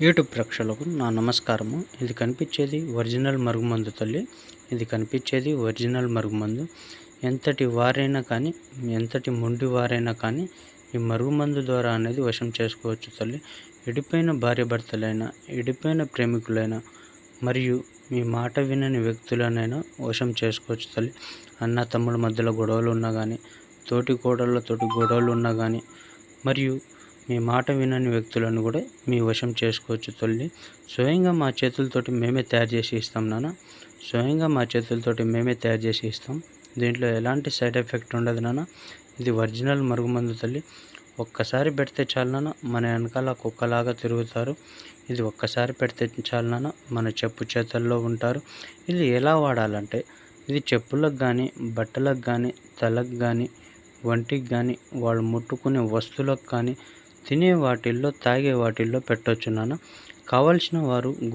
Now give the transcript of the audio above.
YouTube ప్రేక్షకులకు నా నమస్కారము. ఇది కనిపించేది ఒరిజినల్ మరుగుమందు తల్లి. ఇది కనిపించేది ఒరిజినల్ మరుగుమందు. ఎంతటి వారైనా కానీ, ఎంతటి మొండి వారైనా కానీ ఈ మరుగుమందు ద్వారా అనేది వశం చేసుకోవచ్చు తల్లి. ఎడిపోయిన భార్యాభర్తలైనా, ఎడిపోయిన ప్రేమికులైనా, మరియు మీ మాట వినని వ్యక్తులనైనా వశం చేసుకోవచ్చు తల్లి. అన్న తమ్ముల మధ్యలో గొడవలు ఉన్నా కానీ, తోటి కోడళ్ళతోటి గొడవలు ఉన్నా కానీ, మరియు మీ మాట వినని వ్యక్తులను కూడా మీ వశం చేసుకోవచ్చు తల్లి. స్వయంగా మా చేతులతోటి మేమే తయారు చేసి ఇస్తాం నాన్న. స్వయంగా మా చేతులతోటి మేమే తయారు చేసి ఇస్తాం. దీంట్లో ఎలాంటి సైడ్ ఎఫెక్ట్ ఉండదు నాన్న. ఇది ఒరిజినల్ మరుగుమందు తల్లి. ఒక్కసారి పెడితే చాలు నాన్న, మన వెనకాల కుక్కలాగా తిరుగుతారు. ఇది ఒక్కసారి పెడితే చాలు నాన్న, మన చెప్పు చేతల్లో ఉంటారు. ఇది ఎలా వాడాలంటే, ఇది చెప్పులకు కానీ, బట్టలకు కానీ, తలకు కానీ, వంటికి కానీ, వాళ్ళు ముట్టుకునే వస్తువులకు కానీ, తినే వాటిల్లో, తాగే వాటిల్లో పెట్టొచ్చు నాన్న. కావలసిన వారు